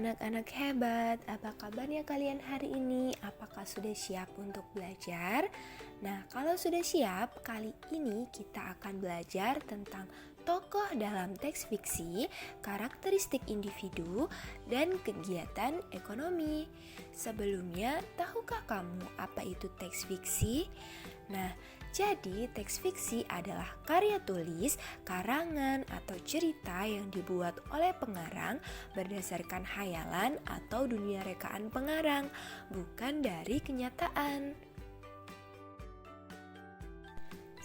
anak-anak hebat, apa kabarnya kalian hari ini? Apakah sudah siap untuk belajar? Nah, kalau sudah siap, kali ini kita akan belajar tentang tokoh dalam teks fiksi, karakteristik individu, dan kegiatan ekonomi. Sebelumnya, tahukah kamu apa itu teks fiksi? Nah, jadi teks fiksi adalah karya tulis, karangan, atau cerita yang dibuat oleh pengarang berdasarkan hayalan atau dunia rekaan pengarang, bukan dari kenyataan.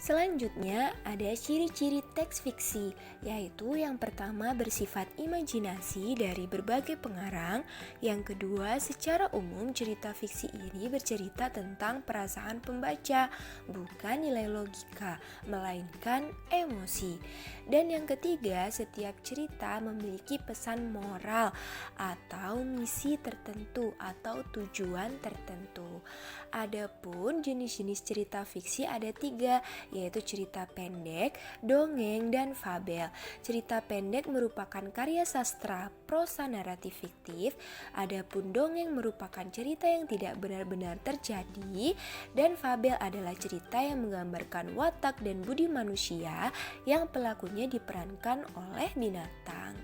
Selanjutnya ada ciri-ciri teks fiksi, yaitu yang pertama bersifat imajinasi dari berbagai pengarang, yang kedua secara umum cerita fiksi ini bercerita tentang perasaan pembaca, bukan nilai logika, melainkan emosi. Dan yang ketiga, setiap cerita memiliki pesan moral atau misi tertentu atau tujuan tertentu. Adapun jenis-jenis cerita fiksi ada 3, yaitu cerita pendek, dongeng, dan fabel. Cerita pendek merupakan karya sastra prosa naratif fiktif, adapun dongeng merupakan cerita yang tidak benar-benar terjadi, dan fabel adalah cerita yang menggambarkan watak dan budi manusia yang pelakunya diperankan oleh binatang.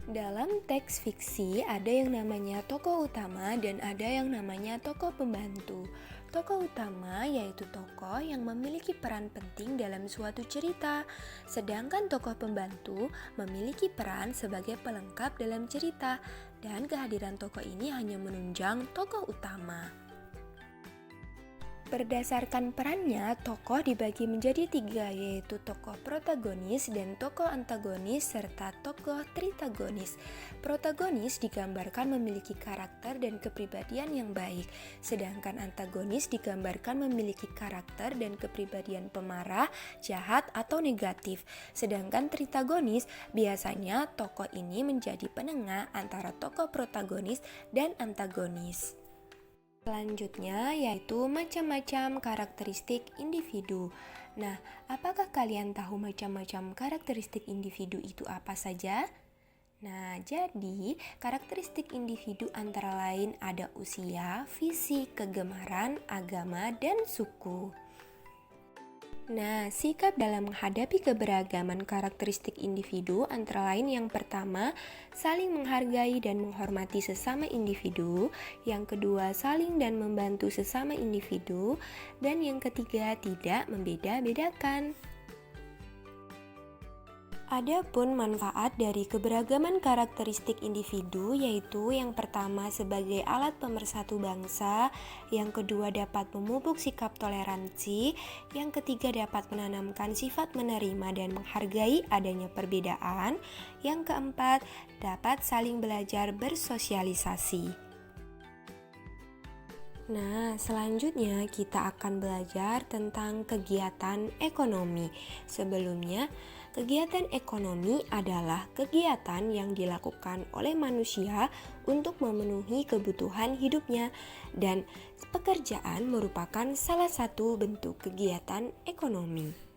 Dalam teks fiksi ada yang namanya tokoh utama dan ada yang namanya tokoh pembantu. Tokoh utama yaitu tokoh yang memiliki peran penting dalam suatu cerita, sedangkan tokoh pembantu memiliki peran sebagai pelengkap dalam cerita, dan kehadiran tokoh ini hanya menunjang tokoh utama. Berdasarkan perannya, tokoh dibagi menjadi 3, yaitu tokoh protagonis dan tokoh antagonis serta tokoh tritagonis. Protagonis digambarkan memiliki karakter dan kepribadian yang baik, sedangkan antagonis digambarkan memiliki karakter dan kepribadian pemarah, jahat, atau negatif. Sedangkan tritagonis biasanya tokoh ini menjadi penengah antara tokoh protagonis dan antagonis. Selanjutnya yaitu macam-macam karakteristik individu. Nah, apakah kalian tahu macam-macam karakteristik individu itu apa saja? Nah, jadi karakteristik individu antara lain ada usia, fisik, kegemaran, agama, dan suku. Nah, sikap dalam menghadapi keberagaman karakteristik individu antara lain yang pertama, saling menghargai dan menghormati sesama individu, yang kedua, saling dan membantu sesama individu, dan yang ketiga, tidak membeda-bedakan. Adapun manfaat dari keberagaman karakteristik individu yaitu yang pertama sebagai alat pemersatu bangsa, yang kedua dapat memupuk sikap toleransi, yang ketiga dapat menanamkan sifat menerima dan menghargai adanya perbedaan, yang keempat dapat saling belajar bersosialisasi. Nah, selanjutnya kita akan belajar tentang kegiatan ekonomi. Sebelumnya, kegiatan ekonomi adalah kegiatan yang dilakukan oleh manusia untuk memenuhi kebutuhan hidupnya, dan pekerjaan merupakan salah satu bentuk kegiatan ekonomi.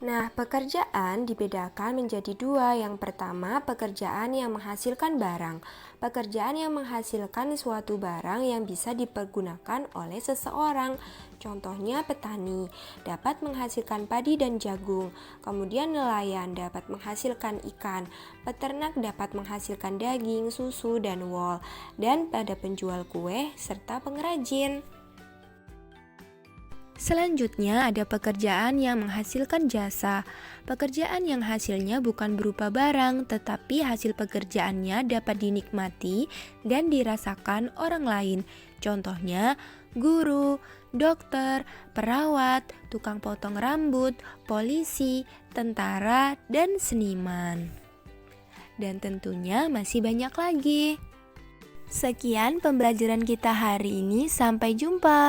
Nah, pekerjaan dibedakan menjadi 2. Yang pertama, pekerjaan yang menghasilkan barang. Pekerjaan yang menghasilkan suatu barang yang bisa dipergunakan oleh seseorang. Contohnya petani dapat menghasilkan padi dan jagung. Kemudian nelayan dapat menghasilkan ikan. Peternak dapat menghasilkan daging, susu, dan wol. Dan pada penjual kue serta pengrajin. Selanjutnya ada pekerjaan yang menghasilkan jasa. Pekerjaan yang hasilnya bukan berupa barang, tetapi hasil pekerjaannya dapat dinikmati dan dirasakan orang lain. Contohnya guru, dokter, perawat, tukang potong rambut, polisi, tentara, dan seniman. Dan tentunya masih banyak lagi. Sekian pembelajaran kita hari ini, sampai jumpa.